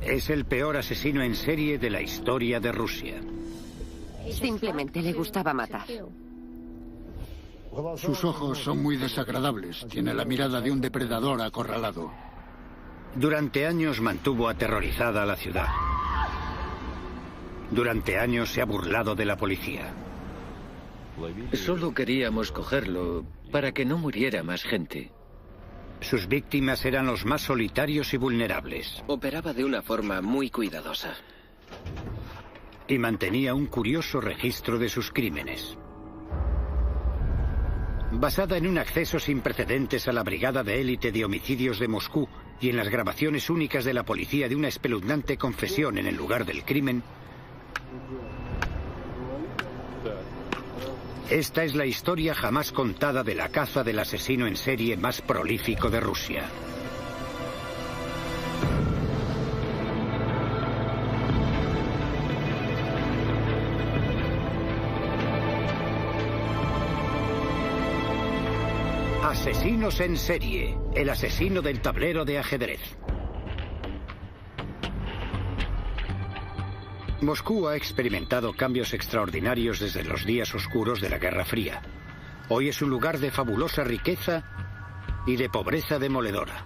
Es el peor asesino en serie de la historia de Rusia. Simplemente le gustaba matar. Sus ojos son muy desagradables. Tiene la mirada de un depredador acorralado. Durante años mantuvo aterrorizada a la ciudad. Durante años se ha burlado de la policía. Solo queríamos cogerlo para que no muriera más gente. Sus víctimas eran los más solitarios y vulnerables. Operaba de una forma muy cuidadosa. Y mantenía un curioso registro de sus crímenes. Basada en un acceso sin precedentes a la Brigada de Élite de Homicidios de Moscú y en las grabaciones únicas de la policía de una espeluznante confesión en el lugar del crimen, esta es la historia jamás contada de la caza del asesino en serie más prolífico de Rusia. Asesinos en serie, el asesino del tablero de ajedrez. Moscú ha experimentado cambios extraordinarios desde los días oscuros de la Guerra Fría. Hoy es un lugar de fabulosa riqueza y de pobreza demoledora.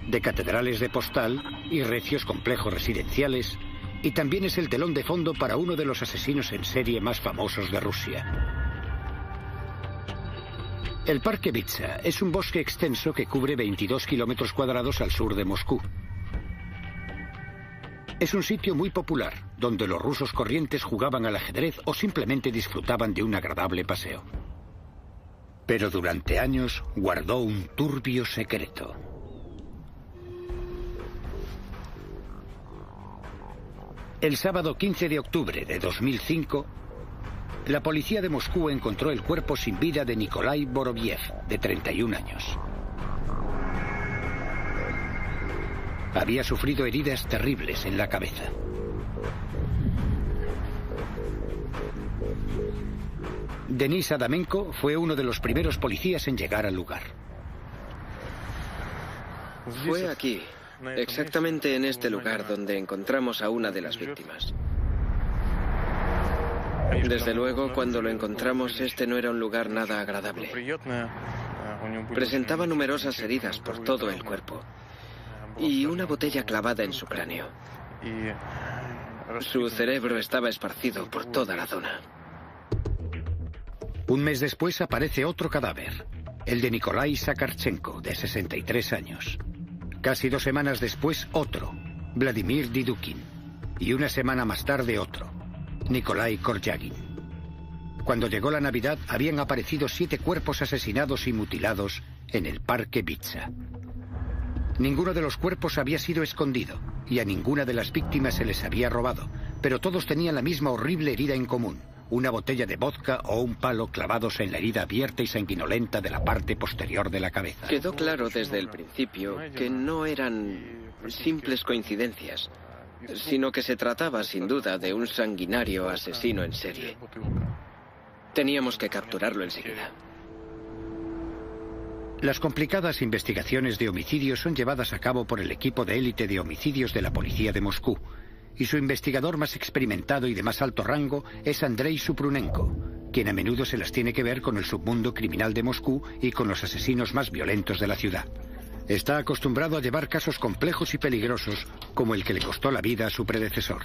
De catedrales de postal y recios complejos residenciales, y también es el telón de fondo para uno de los asesinos en serie más famosos de Rusia. El Parque Vitsa es un bosque extenso que cubre 22 kilómetros cuadrados al sur de Moscú. Es un sitio muy popular, donde los rusos corrientes jugaban al ajedrez o simplemente disfrutaban de un agradable paseo. Pero durante años guardó un turbio secreto. El sábado 15 de octubre de 2005, la policía de Moscú encontró el cuerpo sin vida de Nikolai Boroviev, de 31 años. Había sufrido heridas terribles en la cabeza. Denis Adamenko fue uno de los primeros policías en llegar al lugar. Fue aquí, exactamente en este lugar, donde encontramos a una de las víctimas. Desde luego, cuando lo encontramos, este no era un lugar nada agradable. Presentaba numerosas heridas por todo el cuerpo y una botella clavada en su cráneo. Su cerebro estaba esparcido por toda la zona. Un mes después aparece otro cadáver, el de Nikolai Sakharchenko, de 63 años. Casi 2 semanas después, otro, Vladimir Didukin. Y una semana más tarde, otro, Nikolai Koryagin. Cuando llegó la Navidad, habían aparecido 7 cuerpos asesinados y mutilados en el Parque Vitsa. Ninguno de los cuerpos había sido escondido y a ninguna de las víctimas se les había robado, pero todos tenían la misma horrible herida en común, una botella de vodka o un palo clavados en la herida abierta y sanguinolenta de la parte posterior de la cabeza. Quedó claro desde el principio que no eran simples coincidencias, sino que se trataba sin duda de un sanguinario asesino en serie. Teníamos que capturarlo enseguida. Las complicadas investigaciones de homicidios son llevadas a cabo por el equipo de élite de homicidios de la policía de Moscú, y su investigador más experimentado y de más alto rango es Andrei Suprunenko, quien a menudo se las tiene que ver con el submundo criminal de Moscú y con los asesinos más violentos de la ciudad. Está acostumbrado a llevar casos complejos y peligrosos, como el que le costó la vida a su predecesor.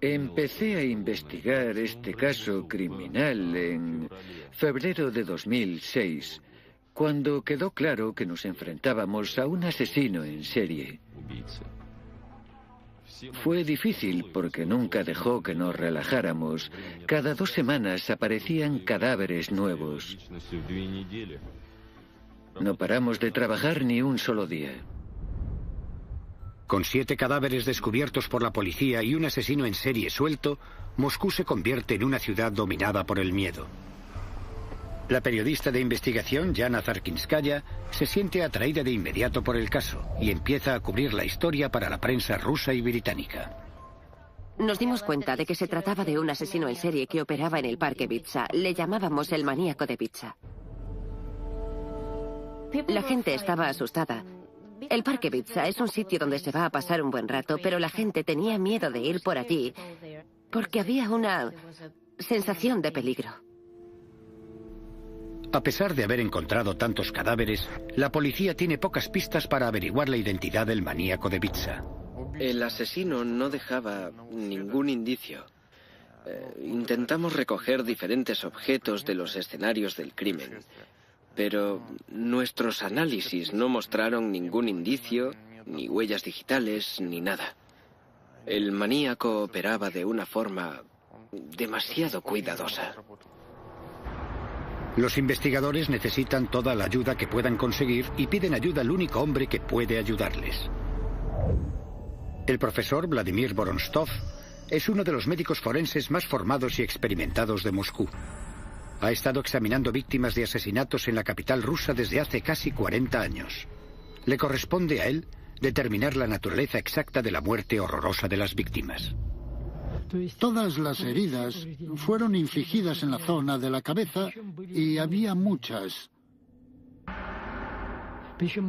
Empecé a investigar este caso criminal en febrero de 2006, cuando quedó claro que nos enfrentábamos a un asesino en serie. Fue difícil porque nunca dejó que nos relajáramos. Cada 2 semanas aparecían cadáveres nuevos. No paramos de trabajar ni un solo día. Con 7 cadáveres descubiertos por la policía y un asesino en serie suelto, Moscú se convierte en una ciudad dominada por el miedo. La periodista de investigación, Yana Zarkinskaya, se siente atraída de inmediato por el caso y empieza a cubrir la historia para la prensa rusa y británica. Nos dimos cuenta de que se trataba de un asesino en serie que operaba en el Parque Vitsa. Le llamábamos el maníaco de Vitsa. La gente estaba asustada El Parque Bitsa es un sitio donde se va a pasar un buen rato, pero la gente tenía miedo de ir por allí porque había una sensación de peligro. A pesar de haber encontrado tantos cadáveres, la policía tiene pocas pistas para averiguar la identidad del maníaco de Bitsa. El asesino no dejaba ningún indicio. Intentamos recoger diferentes objetos de los escenarios del crimen, pero nuestros análisis no mostraron ningún indicio, ni huellas digitales, ni nada. El maníaco operaba de una forma demasiado cuidadosa. Los investigadores necesitan toda la ayuda que puedan conseguir y piden ayuda al único hombre que puede ayudarles. El profesor Vladimir Vorontsov es uno de los médicos forenses más formados y experimentados de Moscú. Ha estado examinando víctimas de asesinatos en la capital rusa desde hace casi 40 años. Le corresponde a él determinar la naturaleza exacta de la muerte horrorosa de las víctimas. Todas las heridas fueron infligidas en la zona de la cabeza y había muchas.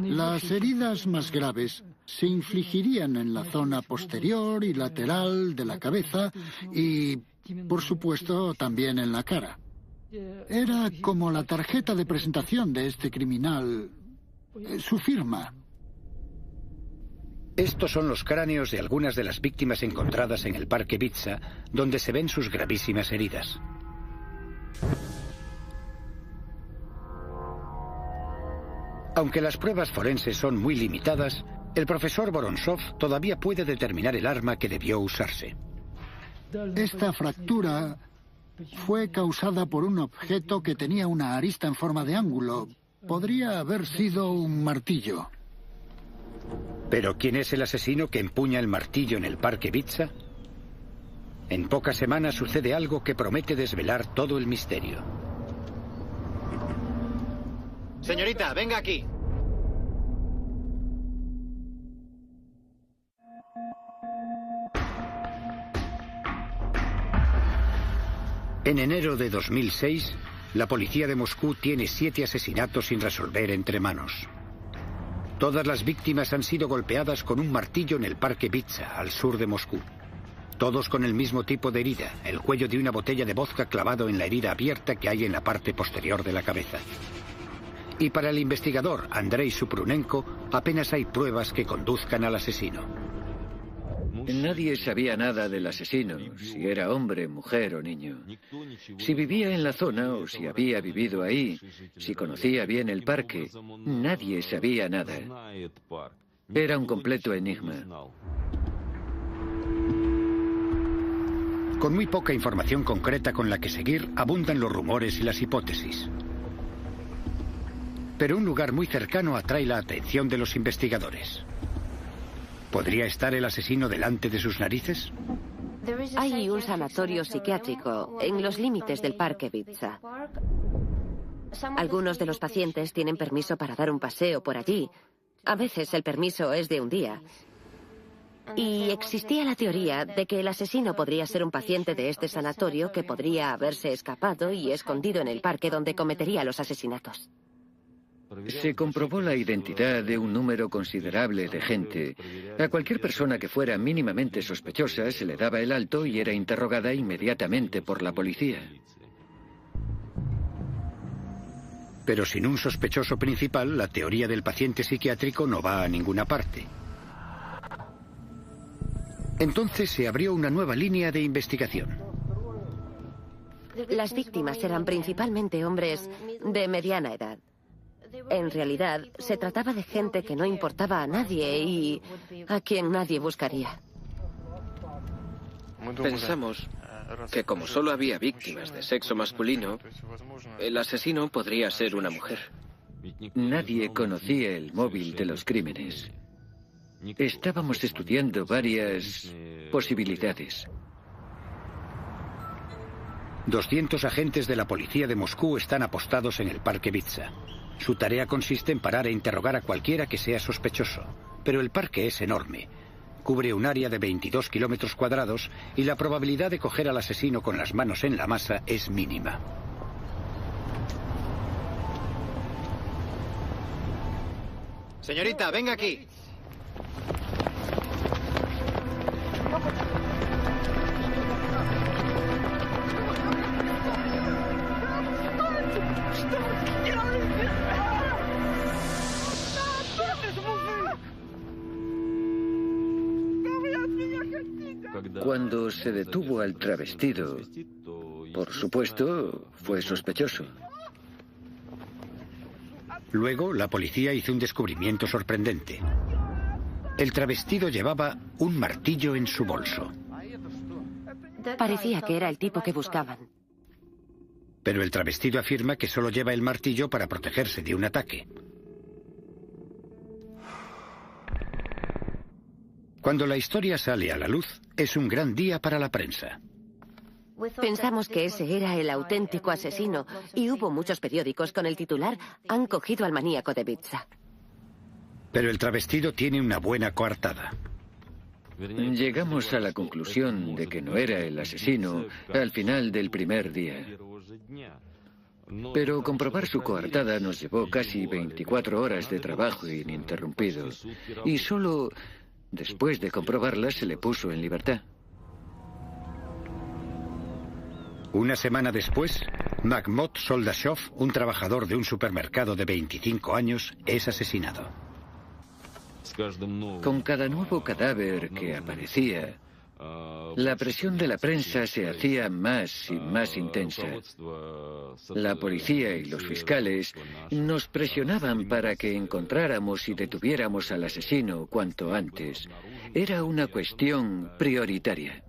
Las heridas más graves se infligirían en la zona posterior y lateral de la cabeza y, por supuesto, también en la cara. Era como la tarjeta de presentación de este criminal, su firma. Estos son los cráneos de algunas de las víctimas encontradas en el Parque Bitsa, donde se ven sus gravísimas heridas. Aunque las pruebas forenses son muy limitadas, el profesor Vorontsov todavía puede determinar el arma que debió usarse. Esta fractura fue causada por un objeto que tenía una arista en forma de ángulo. Podría haber sido un martillo. ¿Pero quién es el asesino que empuña el martillo en el Parque Bitsa? En pocas semanas sucede algo que promete desvelar todo el misterio. Señorita, venga aquí. En enero de 2006, la policía de Moscú tiene 7 asesinatos sin resolver entre manos. Todas las víctimas han sido golpeadas con un martillo en el Parque Bitsa, al sur de Moscú. Todos con el mismo tipo de herida, el cuello de una botella de vodka clavado en la herida abierta que hay en la parte posterior de la cabeza. Y para el investigador Andrei Supronenko, apenas hay pruebas que conduzcan al asesino. Nadie sabía nada del asesino, si era hombre, mujer o niño. Si vivía en la zona o si había vivido ahí, si conocía bien el parque, nadie sabía nada. Era un completo enigma. Con muy poca información concreta con la que seguir, abundan los rumores y las hipótesis. Pero un lugar muy cercano atrae la atención de los investigadores. ¿Podría estar el asesino delante de sus narices? Hay un sanatorio psiquiátrico en los límites del Parque Bitsa. Algunos de los pacientes tienen permiso para dar un paseo por allí. A veces el permiso es de un día. Y existía la teoría de que el asesino podría ser un paciente de este sanatorio que podría haberse escapado y escondido en el parque donde cometería los asesinatos. Se comprobó la identidad de un número considerable de gente. A cualquier persona que fuera mínimamente sospechosa se le daba el alto y era interrogada inmediatamente por la policía. Pero sin un sospechoso principal, la teoría del paciente psiquiátrico no va a ninguna parte. Entonces se abrió una nueva línea de investigación. Las víctimas eran principalmente hombres de mediana edad. En realidad, se trataba de gente que no importaba a nadie y a quien nadie buscaría. Pensamos que como solo había víctimas de sexo masculino, el asesino podría ser una mujer. Nadie conocía el móvil de los crímenes. Estábamos estudiando varias posibilidades. 200 agentes de la policía de Moscú están apostados en el Parque Bitsa. Su tarea consiste en parar e interrogar a cualquiera que sea sospechoso. Pero el parque es enorme. Cubre un área de 22 kilómetros cuadrados y la probabilidad de coger al asesino con las manos en la masa es mínima. Señorita, venga aquí. Cuando se detuvo al travestido, por supuesto, fue sospechoso. Luego, la policía hizo un descubrimiento sorprendente. El travestido llevaba un martillo en su bolso. Parecía que era el tipo que buscaban. Pero el travestido afirma que solo lleva el martillo para protegerse de un ataque. Cuando la historia sale a la luz, es un gran día para la prensa. Pensamos que ese era el auténtico asesino y hubo muchos periódicos con el titular "Han cogido al maníaco de Ibiza". Pero el travestido tiene una buena coartada. Llegamos a la conclusión de que no era el asesino al final del primer día. Pero comprobar su coartada nos llevó casi 24 horas de trabajo ininterrumpido. Y solo después de comprobarla se le puso en libertad. Una semana después, Mahmoud Soldashov, un trabajador de un supermercado de 25 años, es asesinado. Con cada nuevo cadáver que aparecía, la presión de la prensa se hacía más y más intensa. La policía y los fiscales nos presionaban para que encontráramos y detuviéramos al asesino cuanto antes. Era una cuestión prioritaria.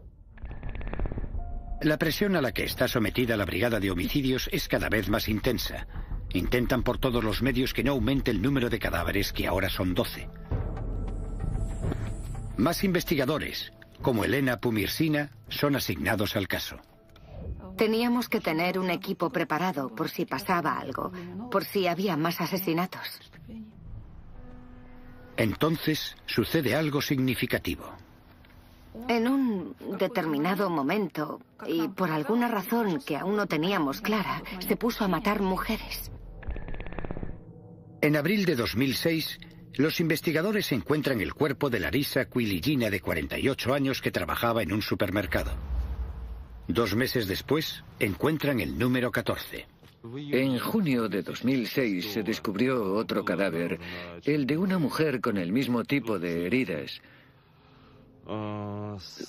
La presión a la que está sometida la Brigada de Homicidios es cada vez más intensa. Intentan por todos los medios que no aumente el número de cadáveres, que ahora son 12. Más investigadores, como Elena Pumirsina, son asignados al caso. Teníamos que tener un equipo preparado por si pasaba algo, por si había más asesinatos. Entonces sucede algo significativo. En un determinado momento, y por alguna razón que aún no teníamos clara, se puso a matar mujeres. En abril de 2006, los investigadores encuentran el cuerpo de Larisa Quiligina, de 48 años, que trabajaba en un supermercado. 2 meses después, encuentran el número 14. En junio de 2006 se descubrió otro cadáver, el de una mujer con el mismo tipo de heridas.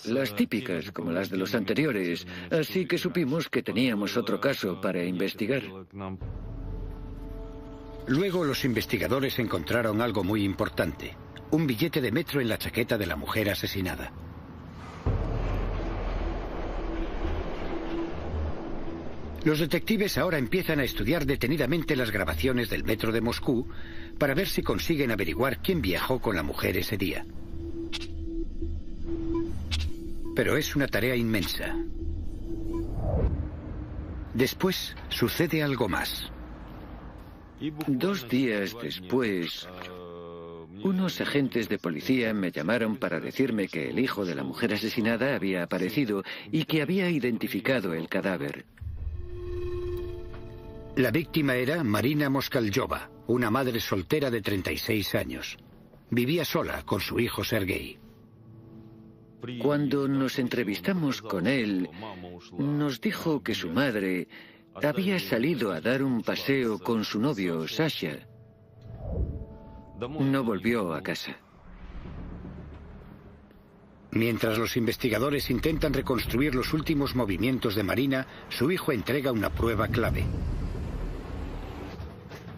Las típicas, como las de los anteriores, así que supimos que teníamos otro caso para investigar. Luego los investigadores encontraron algo muy importante: un billete de metro en la chaqueta de la mujer asesinada. Los detectives ahora empiezan a estudiar detenidamente las grabaciones del metro de Moscú para ver si consiguen averiguar quién viajó con la mujer ese día. Pero es una tarea inmensa. Después sucede algo más. 2 días después, unos agentes de policía me llamaron para decirme que el hijo de la mujer asesinada había aparecido y que había identificado el cadáver. La víctima era Marina Moskalyova, una madre soltera de 36 años. Vivía sola con su hijo Sergei. Cuando nos entrevistamos con él, nos dijo que su madre había salido a dar un paseo con su novio, Sasha. No volvió a casa. Mientras los investigadores intentan reconstruir los últimos movimientos de Marina, su hijo entrega una prueba clave.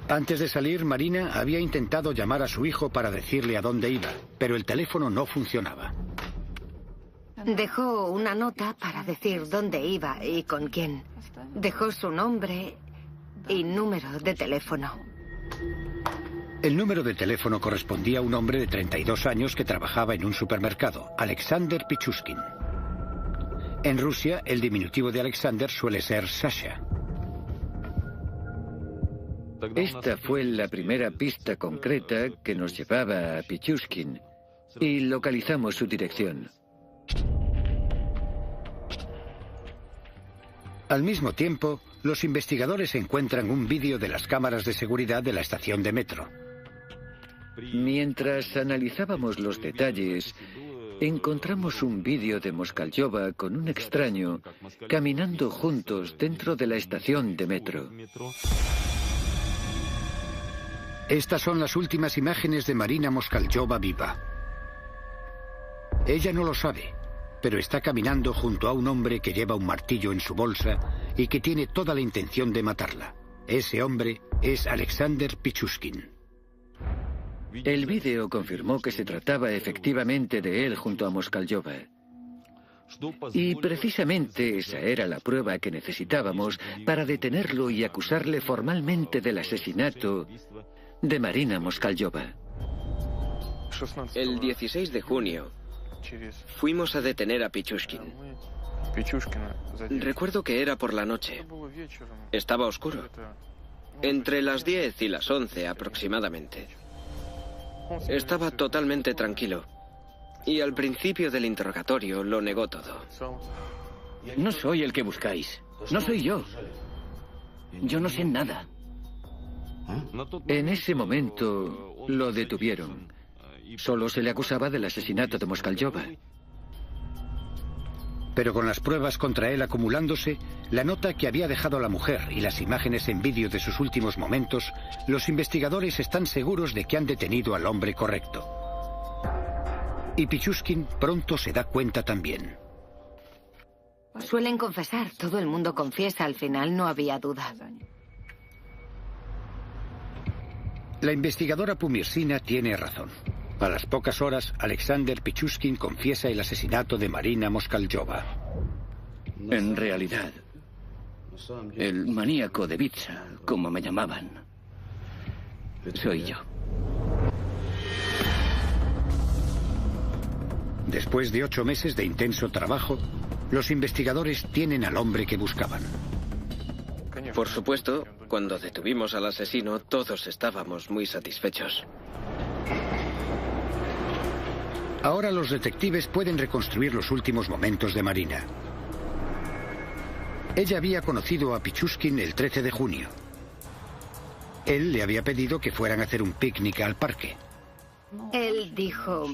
Antes de salir, Marina había intentado llamar a su hijo para decirle a dónde iba, pero el teléfono no funcionaba. Dejó una nota para decir dónde iba y con quién. Dejó su nombre y número de teléfono. El número de teléfono correspondía a un hombre de 32 años que trabajaba en un supermercado, Alexander Pichushkin. En Rusia, el diminutivo de Alexander suele ser Sasha. Esta fue la primera pista concreta que nos llevaba a Pichushkin y localizamos su dirección. Al mismo tiempo, los investigadores encuentran un vídeo de las cámaras de seguridad de la estación de metro. Mientras analizábamos los detalles, encontramos un vídeo de Moskalyova con un extraño caminando juntos dentro de la estación de metro. Estas son las últimas imágenes de Marina Moskalyova viva. Ella no lo sabe, pero está caminando junto a un hombre que lleva un martillo en su bolsa y que tiene toda la intención de matarla. Ese hombre es Alexander Pichushkin. El vídeo confirmó que se trataba efectivamente de él junto a Moskalyova. Y precisamente esa era la prueba que necesitábamos para detenerlo y acusarle formalmente del asesinato de Marina Moskalyova. El 16 de junio fuimos a detener a Pichushkin. Recuerdo que era por la noche. Estaba oscuro. Entre las 10 y las 11 aproximadamente. Estaba totalmente tranquilo. Y al principio del interrogatorio lo negó todo. No soy el que buscáis. No soy yo. Yo no sé nada. En ese momento lo detuvieron. Solo se le acusaba del asesinato de Moskalyova. Pero con las pruebas contra él acumulándose, la nota que había dejado la mujer y las imágenes en vídeo de sus últimos momentos, los investigadores están seguros de que han detenido al hombre correcto. Y Pichushkin pronto se da cuenta también. Suelen confesar, todo el mundo confiesa, al final no había duda. La investigadora Pumirsina tiene razón. A las pocas horas, Alexander Pichushkin confiesa el asesinato de Marina Moskalyova. En realidad, el maníaco de Vitsa, como me llamaban, soy yo. Después de 8 meses de intenso trabajo, los investigadores tienen al hombre que buscaban. Por supuesto, cuando detuvimos al asesino, todos estábamos muy satisfechos. Ahora los detectives pueden reconstruir los últimos momentos de Marina. Ella había conocido a Pichushkin el 13 de junio. Él le había pedido que fueran a hacer un picnic al parque. Él dijo: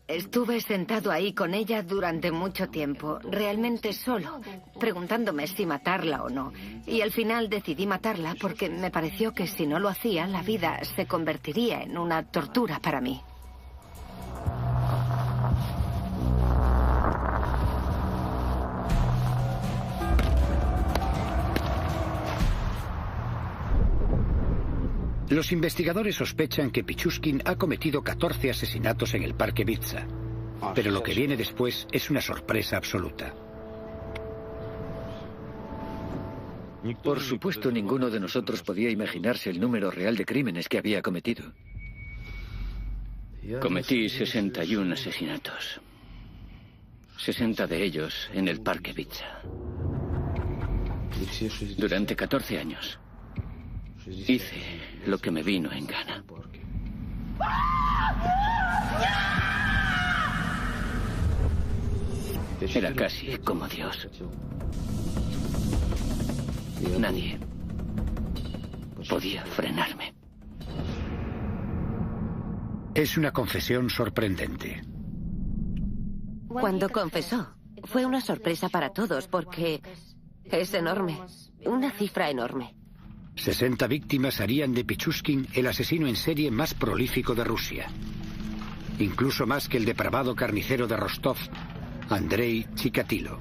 estuve sentado ahí con ella durante mucho tiempo, realmente solo, preguntándome si matarla o no. Y al final decidí matarla porque me pareció que si no lo hacía, la vida se convertiría en una tortura para mí. Los investigadores sospechan que Pichushkin ha cometido 14 asesinatos en el parque Vitsa. Pero lo que viene después es una sorpresa absoluta. Por supuesto, ninguno de nosotros podía imaginarse el número real de crímenes que había cometido. Cometí 61 asesinatos. 60 de ellos en el parque Vitsa. Durante 14 años. Hice lo que me vino en gana. Era casi como Dios. Nadie podía frenarme. Es una confesión sorprendente. Cuando confesó, fue una sorpresa para todos porque es enorme, una cifra enorme. 60 víctimas harían de Pichushkin el asesino en serie más prolífico de Rusia. Incluso más que el depravado carnicero de Rostov, Andrei Chikatilo.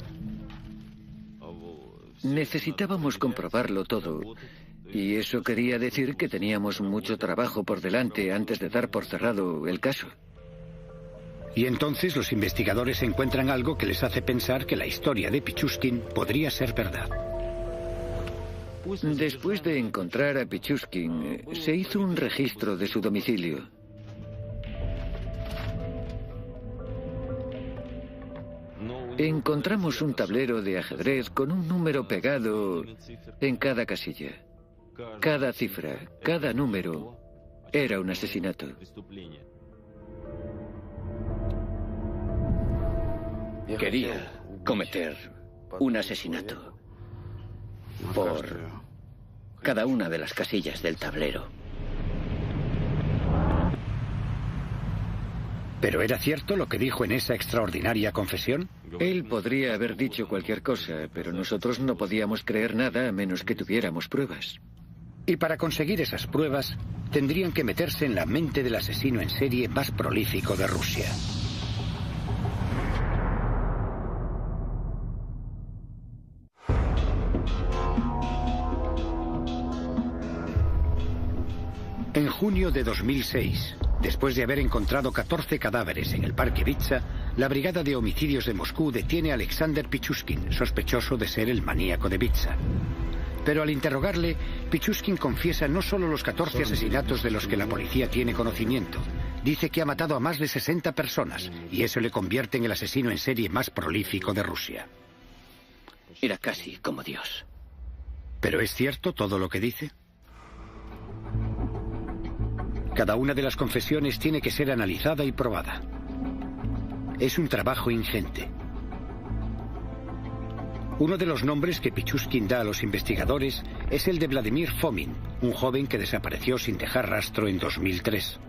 Necesitábamos comprobarlo todo. Y eso quería decir que teníamos mucho trabajo por delante antes de dar por cerrado el caso. Y entonces los investigadores encuentran algo que les hace pensar que la historia de Pichushkin podría ser verdad. Después de encontrar a Pichushkin, se hizo un registro de su domicilio. Encontramos un tablero de ajedrez con un número pegado en cada casilla. Cada cifra, cada número, era un asesinato. Quería cometer un asesinato por cada una de las casillas del tablero. ¿Pero era cierto lo que dijo en esa extraordinaria confesión? Él podría haber dicho cualquier cosa, pero nosotros no podíamos creer nada a menos que tuviéramos pruebas. Y para conseguir esas pruebas, tendrían que meterse en la mente del asesino en serie más prolífico de Rusia. En junio de 2006, después de haber encontrado 14 cadáveres en el Parque Vitsa, la Brigada de Homicidios de Moscú detiene a Alexander Pichushkin, sospechoso de ser el maníaco de Vitsa. Pero al interrogarle, Pichushkin confiesa no solo los 14 asesinatos de los que la policía tiene conocimiento, dice que ha matado a más de 60 personas, y eso le convierte en el asesino en serie más prolífico de Rusia. Era casi como Dios. ¿Pero es cierto todo lo que dice? Cada una de las confesiones tiene que ser analizada y probada. Es un trabajo ingente. Uno de los nombres que Pichushkin da a los investigadores es el de Vladimir Fomin, un joven que desapareció sin dejar rastro en 2003.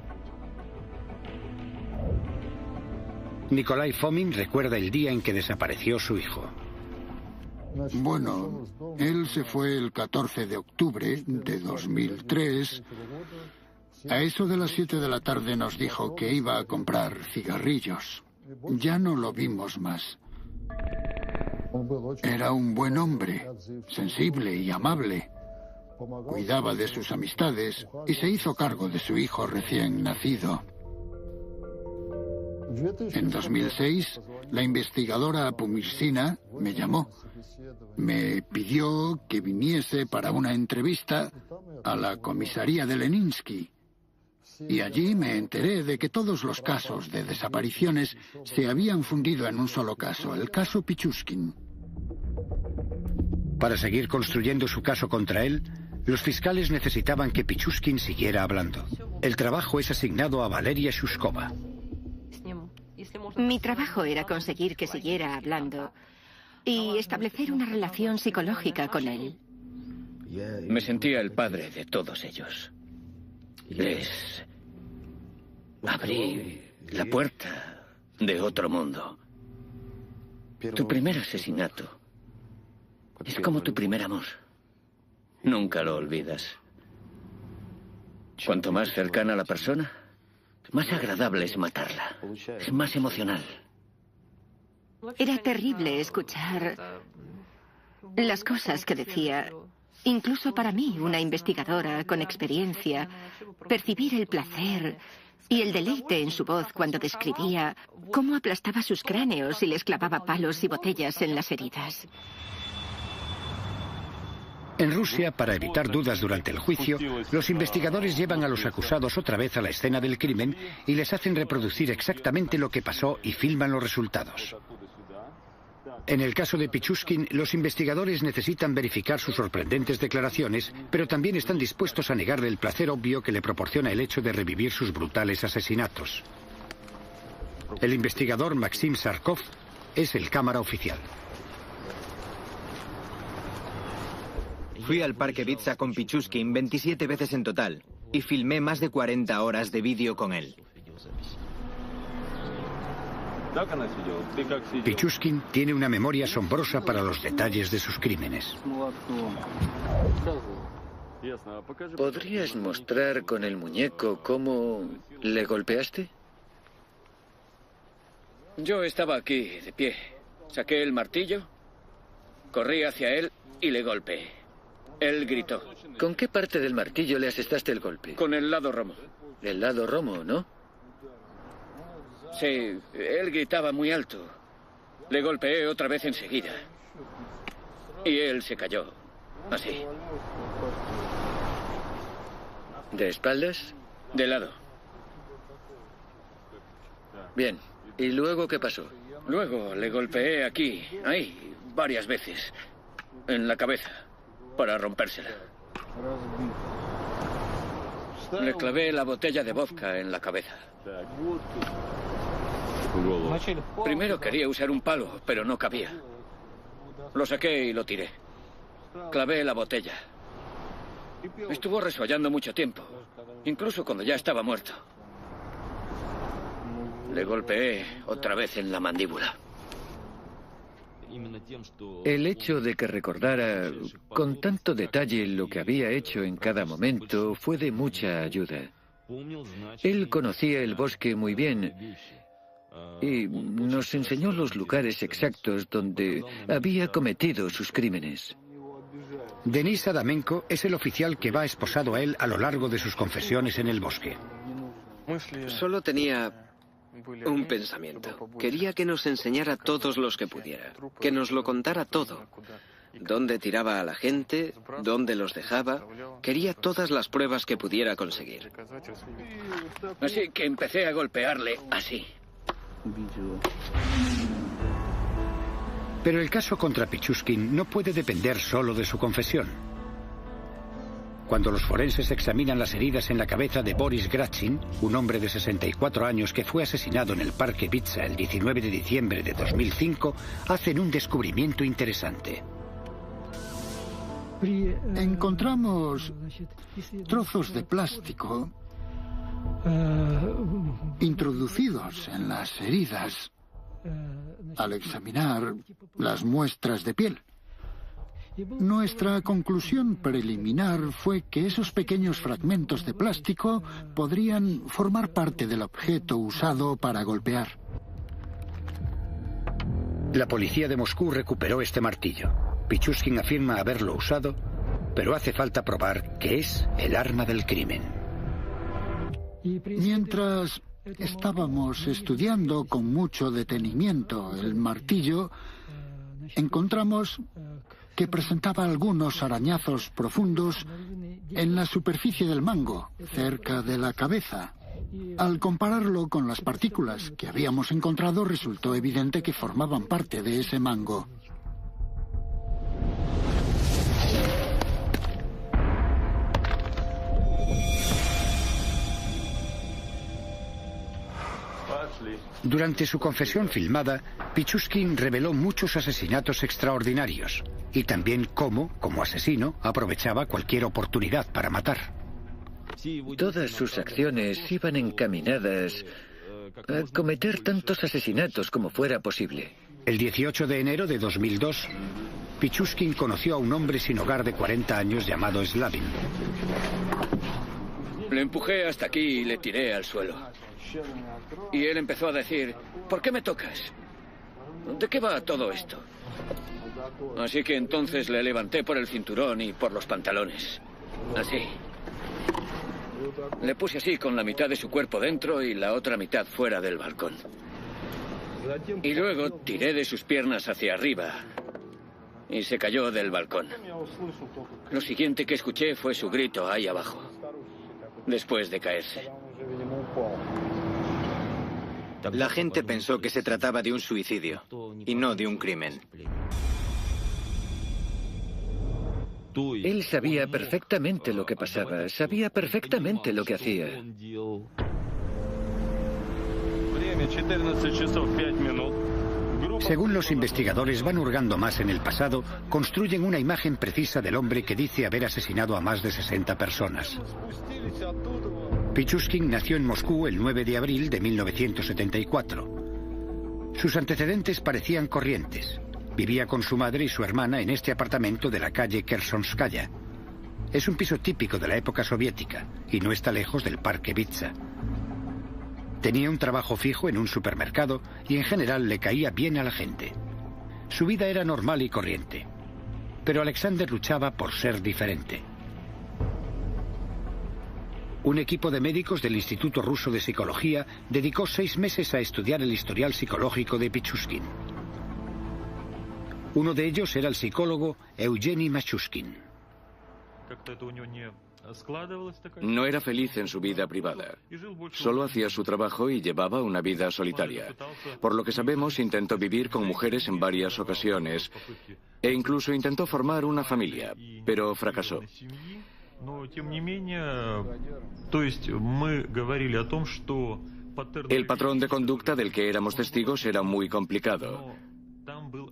Nikolai Fomin recuerda el día en que desapareció su hijo. Bueno, él se fue el 14 de octubre de 2003. A eso de las 7 de la tarde nos dijo que iba a comprar cigarrillos. Ya no lo vimos más. Era un buen hombre, sensible y amable. Cuidaba de sus amistades y se hizo cargo de su hijo recién nacido. En 2006, la investigadora Pumirsina me llamó. Me pidió que viniese para una entrevista a la comisaría de Leninsky. Y allí me enteré de que todos los casos de desapariciones se habían fundido en un solo caso, el caso Pichushkin. Para seguir construyendo su caso contra él, los fiscales necesitaban que Pichushkin siguiera hablando. El trabajo es asignado a Valeria Shushkova. Mi trabajo era conseguir que siguiera hablando y establecer una relación psicológica con él. Me sentía el padre de todos ellos. Les abrí la puerta de otro mundo. Tu primer asesinato es como tu primer amor. Nunca lo olvidas. Cuanto más cercana la persona, más agradable es matarla. Es más emocional. Era terrible escuchar las cosas que decía. Incluso para mí, una investigadora con experiencia, percibir el placer y el deleite en su voz cuando describía cómo aplastaba sus cráneos y les clavaba palos y botellas en las heridas. En Rusia, para evitar dudas durante el juicio, los investigadores llevan a los acusados otra vez a la escena del crimen y les hacen reproducir exactamente lo que pasó y filman los resultados. En el caso de Pichushkin, los investigadores necesitan verificar sus sorprendentes declaraciones, pero también están dispuestos a negarle el placer obvio que le proporciona el hecho de revivir sus brutales asesinatos. El investigador Maxim Sarkov es el cámara oficial. Fui al Parque Vitsa con Pichushkin 27 veces en total y filmé más de 40 horas de vídeo con él. Pichushkin tiene una memoria asombrosa para los detalles de sus crímenes. ¿Podrías mostrar con el muñeco cómo le golpeaste? Yo estaba aquí, de pie. Saqué el martillo, corrí hacia él y le golpeé. Él gritó. ¿Con qué parte del martillo le asestaste el golpe? Con el lado romo. El lado romo, ¿no? Sí, él gritaba muy alto. Le golpeé otra vez enseguida. Y él se cayó. Así. ¿De espaldas? De lado. Bien. ¿Y luego qué pasó? Luego le golpeé aquí, ahí, varias veces. En la cabeza, para rompérsela. Le clavé la botella de vodka en la cabeza. Primero quería usar un palo, pero no cabía. Lo saqué y lo tiré. Clavé la botella. Estuvo resollando mucho tiempo, incluso cuando ya estaba muerto. Le golpeé otra vez en la mandíbula. El hecho de que recordara con tanto detalle lo que había hecho en cada momento fue de mucha ayuda. Él conocía el bosque muy bien y nos enseñó los lugares exactos donde había cometido sus crímenes. Denis Adamenko es el oficial que va esposado a él a lo largo de sus confesiones en el bosque. Solo tenía un pensamiento. Quería que nos enseñara todos los que pudiera, que nos lo contara todo. Dónde tiraba a la gente, dónde los dejaba. Quería todas las pruebas que pudiera conseguir. Así que empecé a golpearle así. Pero el caso contra Pichushkin no puede depender solo de su confesión. Cuando los forenses examinan las heridas en la cabeza de Boris Gratchin, un hombre de 64 años que fue asesinado en el Parque Bitsa el 19 de diciembre de 2005, hacen un descubrimiento interesante. Encontramos trozos de plástico introducidos en las heridas al examinar las muestras de piel. Nuestra conclusión preliminar fue que esos pequeños fragmentos de plástico podrían formar parte del objeto usado para golpear. La policía de Moscú recuperó este martillo. Pichushkin afirma haberlo usado, pero hace falta probar que es el arma del crimen. Mientras estábamos estudiando con mucho detenimiento el martillo, encontramos que presentaba algunos arañazos profundos en la superficie del mango, cerca de la cabeza. Al compararlo con las partículas que habíamos encontrado, resultó evidente que formaban parte de ese mango. Durante su confesión filmada, Pichushkin reveló muchos asesinatos extraordinarios y también cómo, como asesino, aprovechaba cualquier oportunidad para matar. Todas sus acciones iban encaminadas a cometer tantos asesinatos como fuera posible. El 18 de enero de 2002, Pichushkin conoció a un hombre sin hogar de 40 años llamado Slavin. Le empujé hasta aquí y le tiré al suelo. Y él empezó a decir, ¿por qué me tocas? ¿De qué va todo esto? Así que entonces le levanté por el cinturón y por los pantalones. Así. Le puse así con la mitad de su cuerpo dentro y la otra mitad fuera del balcón. Y luego tiré de sus piernas hacia arriba y se cayó del balcón. Lo siguiente que escuché fue su grito ahí abajo, después de caerse. La gente pensó que se trataba de un suicidio y no de un crimen. Él sabía perfectamente lo que pasaba, sabía perfectamente lo que hacía. Según los investigadores van hurgando más en el pasado, construyen una imagen precisa del hombre que dice haber asesinado a más de 60 personas. Pichushkin nació en Moscú el 9 de abril de 1974. Sus antecedentes parecían corrientes. Vivía con su madre y su hermana en este apartamento de la calle Kersonskaya. Es un piso típico de la época soviética y no está lejos del Parque Bitsa. Tenía un trabajo fijo en un supermercado y en general le caía bien a la gente. Su vida era normal y corriente. Pero Alexander luchaba por ser diferente. Un equipo de médicos del Instituto Ruso de Psicología dedicó 6 meses a estudiar el historial psicológico de Pichushkin. Uno de ellos era el psicólogo Eugeni Machushkin. No era feliz en su vida privada. Solo hacía su trabajo y llevaba una vida solitaria. Por lo que sabemos, intentó vivir con mujeres en varias ocasiones e incluso intentó formar una familia, pero fracasó. El patrón de conducta del que éramos testigos era muy complicado.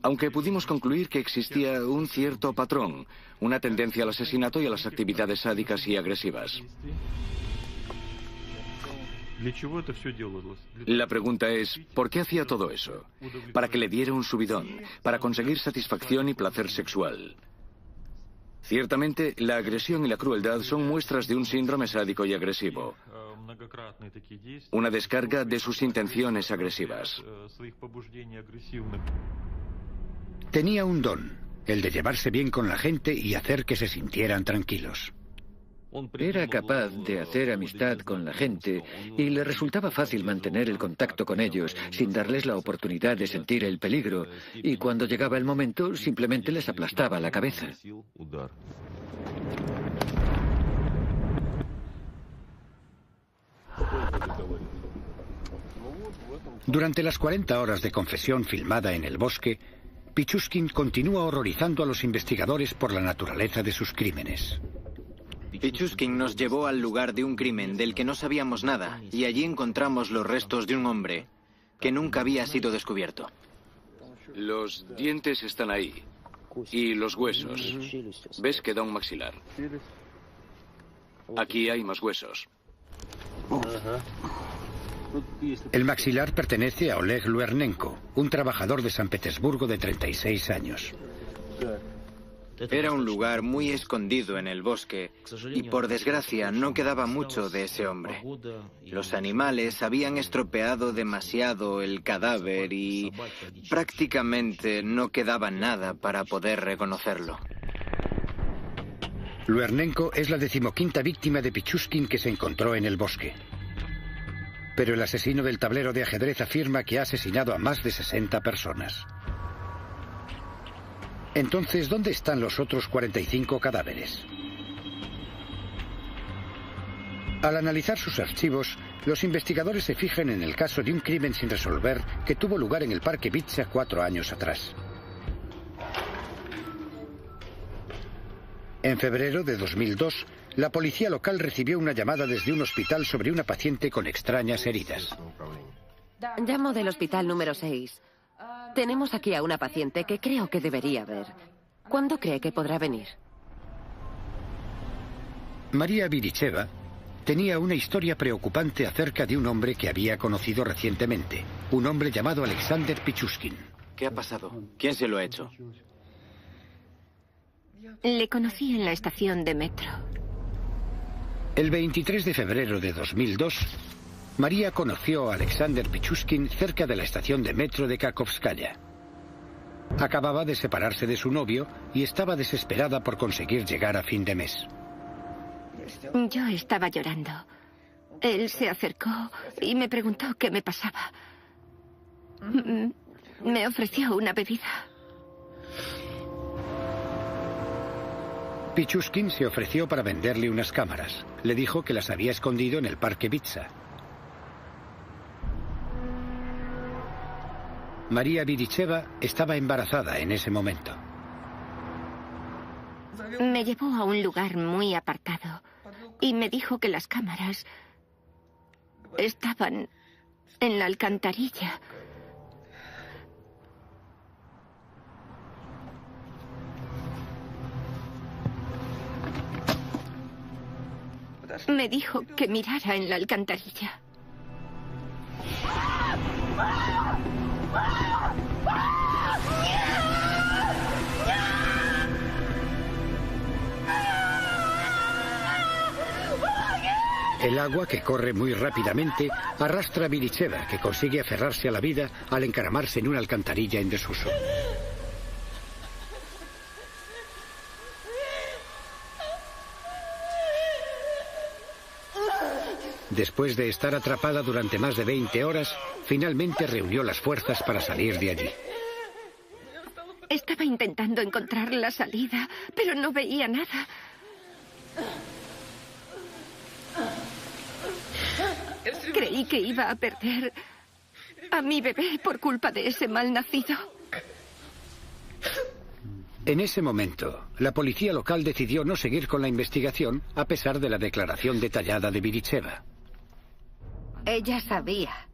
Aunque pudimos concluir que existía un cierto patrón, una tendencia al asesinato y a las actividades sádicas y agresivas. La pregunta es, ¿por qué hacía todo eso? Para que le diera un subidón, para conseguir satisfacción y placer sexual. Ciertamente, la agresión y la crueldad son muestras de un síndrome sádico y agresivo. Una descarga de sus intenciones agresivas. Tenía un don, el de llevarse bien con la gente y hacer que se sintieran tranquilos. Era capaz de hacer amistad con la gente y le resultaba fácil mantener el contacto con ellos sin darles la oportunidad de sentir el peligro, y cuando llegaba el momento simplemente les aplastaba la cabeza. Durante las 40 horas de confesión filmada en el bosque, Pichushkin continúa horrorizando a los investigadores por la naturaleza de sus crímenes. Pichushkin nos llevó al lugar de un crimen del que no sabíamos nada, y allí encontramos los restos de un hombre que nunca había sido descubierto. Los dientes están ahí. Y los huesos. ¿Ves que da un maxilar? Aquí hay más huesos. El maxilar pertenece a Oleg Luernenko, un trabajador de San Petersburgo de 36 años. Era un lugar muy escondido en el bosque y, por desgracia, no quedaba mucho de ese hombre. Los animales habían estropeado demasiado el cadáver y prácticamente no quedaba nada para poder reconocerlo. Luernenko es la 15ª víctima de Pichushkin que se encontró en el bosque. Pero el asesino del tablero de ajedrez afirma que ha asesinado a más de 60 personas. Entonces, ¿dónde están los otros 45 cadáveres? Al analizar sus archivos, los investigadores se fijan en el caso de un crimen sin resolver que tuvo lugar en el Parque Vitsa 4 años atrás. En febrero de 2002, la policía local recibió una llamada desde un hospital sobre una paciente con extrañas heridas. Llamo del hospital número 6. Tenemos aquí a una paciente que creo que debería ver. ¿Cuándo cree que podrá venir? María Viricheva tenía una historia preocupante acerca de un hombre que había conocido recientemente. Un hombre llamado Alexander Pichushkin. ¿Qué ha pasado? ¿Quién se lo ha hecho? Le conocí en la estación de metro. El 23 de febrero de 2002, María conoció a Alexander Pichushkin cerca de la estación de metro de Kakhovskaya. Acababa de separarse de su novio y estaba desesperada por conseguir llegar a fin de mes. Yo estaba llorando. Él se acercó y me preguntó qué me pasaba. Me ofreció una bebida. Pichushkin se ofreció para venderle unas cámaras. Le dijo que las había escondido en el Parque Vitsa. María Viricheva estaba embarazada en ese momento. Me llevó a un lugar muy apartado y me dijo que las cámaras estaban en la alcantarilla. Me dijo que mirara en la alcantarilla. El agua, que corre muy rápidamente, arrastra a Viricheva, que consigue aferrarse a la vida al encaramarse en una alcantarilla en desuso. Después de estar atrapada durante más de 20 horas, finalmente reunió las fuerzas para salir de allí. Estaba intentando encontrar la salida, pero no veía nada. Creí que iba a perder a mi bebé por culpa de ese malnacido. En ese momento, la policía local decidió no seguir con la investigación a pesar de la declaración detallada de Viricheva. Ella sabía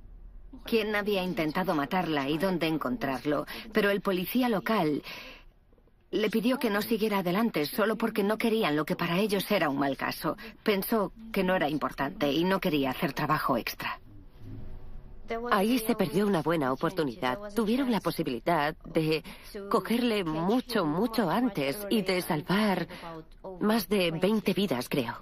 quién había intentado matarla y dónde encontrarlo, pero el policía local le pidió que no siguiera adelante solo porque no querían lo que para ellos era un mal caso. Pensó que no era importante y no quería hacer trabajo extra. Ahí se perdió una buena oportunidad. Tuvieron la posibilidad de cogerle mucho, mucho antes y de salvar más de 20 vidas, creo.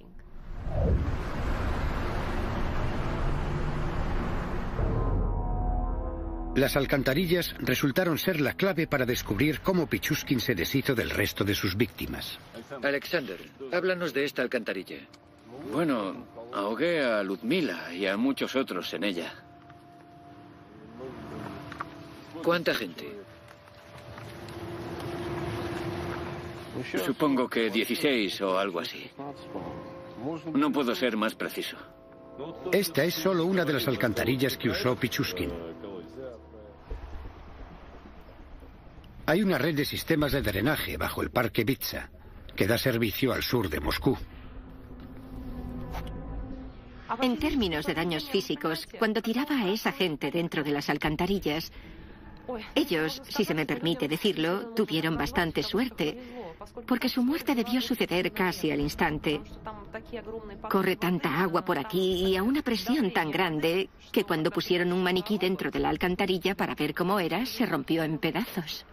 Las alcantarillas resultaron ser la clave para descubrir cómo Pichushkin se deshizo del resto de sus víctimas. Alexander, háblanos de esta alcantarilla. Bueno, ahogué a Ludmila y a muchos otros en ella. ¿Cuánta gente? Supongo que 16 o algo así. No puedo ser más preciso. Esta es solo una de las alcantarillas que usó Pichushkin. Hay una red de sistemas de drenaje bajo el parque Vitsa, que da servicio al sur de Moscú. En términos de daños físicos, cuando tiraba a esa gente dentro de las alcantarillas, ellos, si se me permite decirlo, tuvieron bastante suerte, porque su muerte debió suceder casi al instante. Corre tanta agua por aquí y a una presión tan grande que cuando pusieron un maniquí dentro de la alcantarilla para ver cómo era, se rompió en pedazos.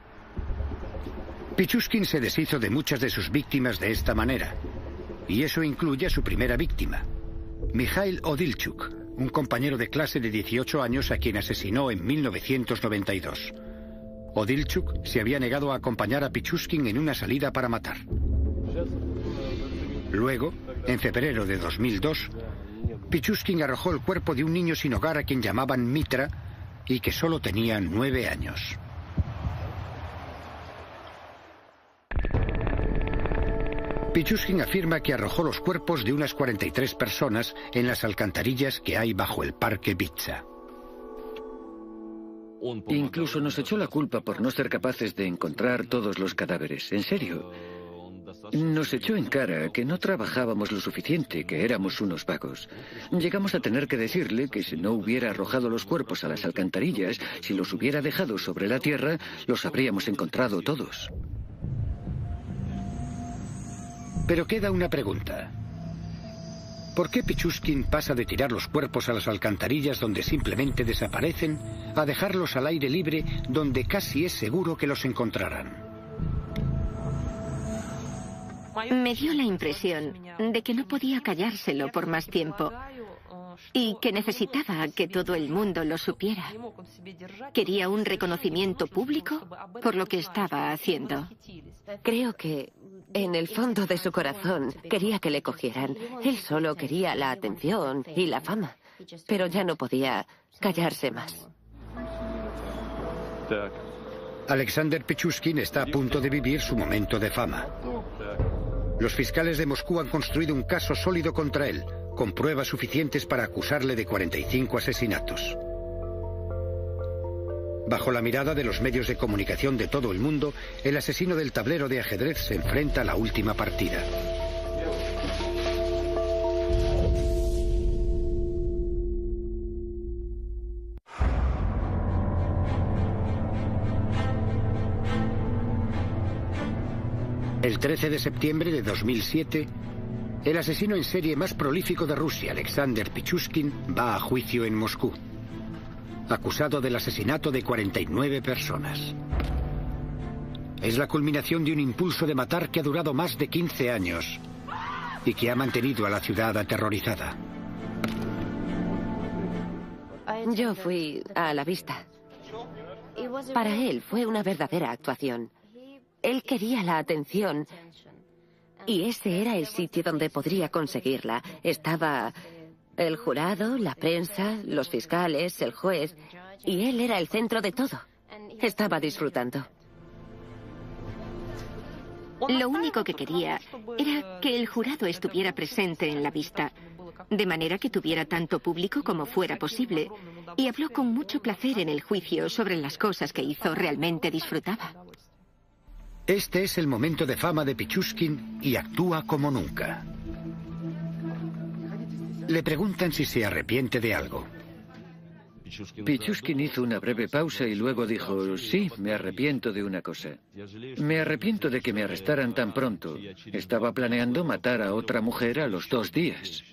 Pichushkin se deshizo de muchas de sus víctimas de esta manera, y eso incluye a su primera víctima, Mikhail Odilchuk, un compañero de clase de 18 años a quien asesinó en 1992. Odilchuk se había negado a acompañar a Pichushkin en una salida para matar. Luego, en febrero de 2002, Pichushkin arrojó el cuerpo de un niño sin hogar a quien llamaban Mitra y que solo tenía 9 años. Pichushkin afirma que arrojó los cuerpos de unas 43 personas en las alcantarillas que hay bajo el parque Vitsa. Incluso nos echó la culpa por no ser capaces de encontrar todos los cadáveres. En serio. Nos echó en cara que no trabajábamos lo suficiente, que éramos unos vagos. Llegamos a tener que decirle que si no hubiera arrojado los cuerpos a las alcantarillas, si los hubiera dejado sobre la tierra, los habríamos encontrado todos. Pero queda una pregunta. ¿Por qué Pichushkin pasa de tirar los cuerpos a las alcantarillas donde simplemente desaparecen a dejarlos al aire libre donde casi es seguro que los encontrarán? Me dio la impresión de que no podía callárselo por más tiempo y que necesitaba que todo el mundo lo supiera. Quería un reconocimiento público por lo que estaba haciendo. Creo que en el fondo de su corazón quería que le cogieran. Él solo quería la atención y la fama, pero ya no podía callarse más. Alexander Pichushkin está a punto de vivir su momento de fama. Los fiscales de Moscú han construido un caso sólido contra él, con pruebas suficientes para acusarle de 45 asesinatos. Bajo la mirada de los medios de comunicación de todo el mundo, el asesino del tablero de ajedrez se enfrenta a la última partida. El 13 de septiembre de 2007, el asesino en serie más prolífico de Rusia, Alexander Pichushkin, va a juicio en Moscú, acusado del asesinato de 49 personas. Es la culminación de un impulso de matar que ha durado más de 15 años y que ha mantenido a la ciudad aterrorizada. Yo fui a la vista. Para él fue una verdadera actuación. Él quería la atención y ese era el sitio donde podría conseguirla. Estaba el jurado, la prensa, los fiscales, el juez, y él era el centro de todo. Estaba disfrutando. Lo único que quería era que el jurado estuviera presente en la vista, de manera que tuviera tanto público como fuera posible, y habló con mucho placer en el juicio sobre las cosas que hizo. Realmente disfrutaba. Este es el momento de fama de Pichushkin y actúa como nunca. Le preguntan si se arrepiente de algo. Pichushkin hizo una breve pausa y luego dijo, sí, me arrepiento de una cosa. Me arrepiento de que me arrestaran tan pronto. Estaba planeando matar a otra mujer a los 2 días.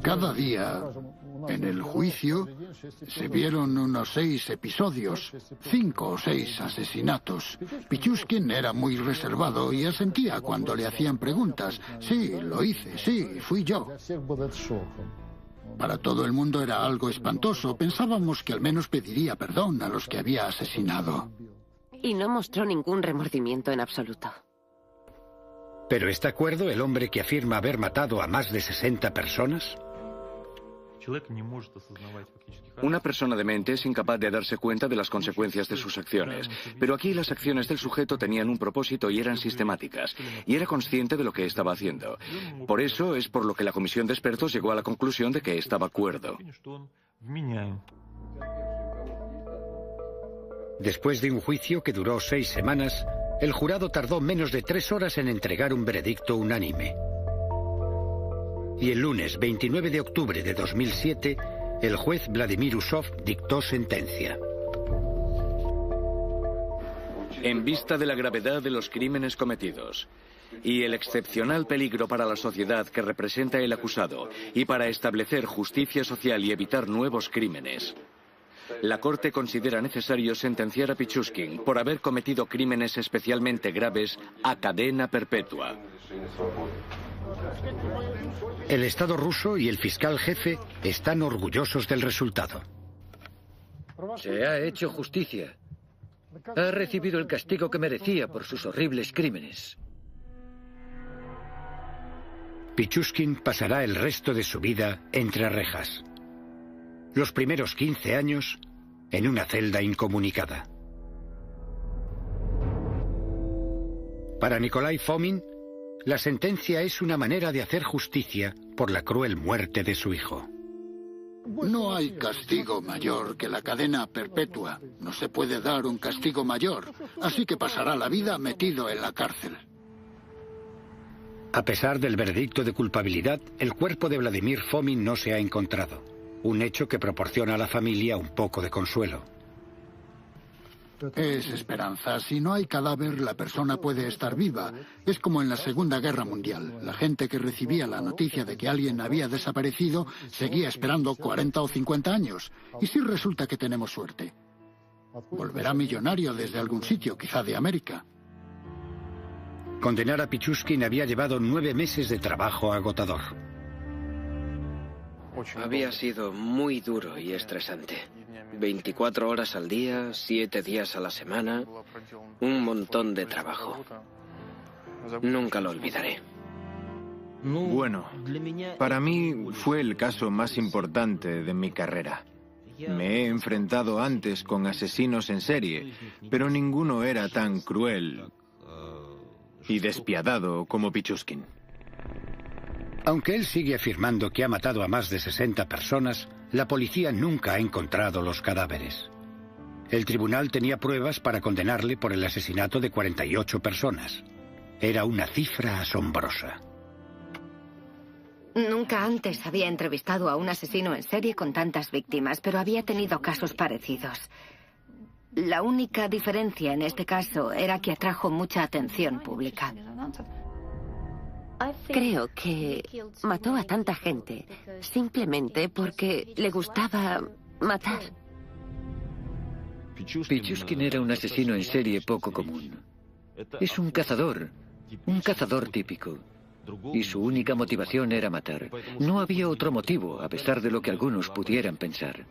Cada día, en el juicio, se vieron unos 6 episodios, 5 o 6 asesinatos. Pichushkin era muy reservado y asentía cuando le hacían preguntas. Sí, lo hice, sí, fui yo. Para todo el mundo era algo espantoso. Pensábamos que al menos pediría perdón a los que había asesinado. Y no mostró ningún remordimiento en absoluto. ¿Pero está cuerdo el hombre que afirma haber matado a más de 60 personas? Una persona demente es incapaz de darse cuenta de las consecuencias de sus acciones, pero aquí las acciones del sujeto tenían un propósito y eran sistemáticas, y era consciente de lo que estaba haciendo. Por eso es por lo que la comisión de expertos llegó a la conclusión de que estaba cuerdo. Después de un juicio que duró 6 semanas, el jurado tardó menos de 3 horas en entregar un veredicto unánime. Y el lunes 29 de octubre de 2007, el juez Vladimir Usov dictó sentencia. En vista de la gravedad de los crímenes cometidos y el excepcional peligro para la sociedad que representa el acusado, y para establecer justicia social y evitar nuevos crímenes, la Corte considera necesario sentenciar a Pichushkin por haber cometido crímenes especialmente graves a cadena perpetua. El Estado ruso y el fiscal jefe están orgullosos del resultado. Se ha hecho justicia. Ha recibido el castigo que merecía por sus horribles crímenes. Pichushkin pasará el resto de su vida entre rejas. Los primeros 15 años en una celda incomunicada. Para Nikolai Fomin, la sentencia es una manera de hacer justicia por la cruel muerte de su hijo. No hay castigo mayor que la cadena perpetua. No se puede dar un castigo mayor, así que pasará la vida metido en la cárcel. A pesar del veredicto de culpabilidad, el cuerpo de Vladimir Fomin no se ha encontrado. Un hecho que proporciona a la familia un poco de consuelo. Es esperanza. Si no hay cadáver, la persona puede estar viva. Es como en la Segunda Guerra Mundial. La gente que recibía la noticia de que alguien había desaparecido seguía esperando 40 o 50 años. ¿Y si resulta que tenemos suerte? Volverá millonario desde algún sitio, quizá de América. Condenar a Pichushkin había llevado 9 meses de trabajo agotador. Había sido muy duro y estresante. 24 horas al día, 7 días a la semana, un montón de trabajo. Nunca lo olvidaré. Bueno, para mí fue el caso más importante de mi carrera. Me he enfrentado antes con asesinos en serie, pero ninguno era tan cruel y despiadado como Pichushkin. Aunque él sigue afirmando que ha matado a más de 60 personas, la policía nunca ha encontrado los cadáveres. El tribunal tenía pruebas para condenarle por el asesinato de 48 personas. Era una cifra asombrosa. Nunca antes había entrevistado a un asesino en serie con tantas víctimas, pero había tenido casos parecidos. La única diferencia en este caso era que atrajo mucha atención pública. Creo que mató a tanta gente simplemente porque le gustaba matar. Pichushkin era un asesino en serie poco común. Es un cazador típico. Y su única motivación era matar. No había otro motivo, a pesar de lo que algunos pudieran pensar.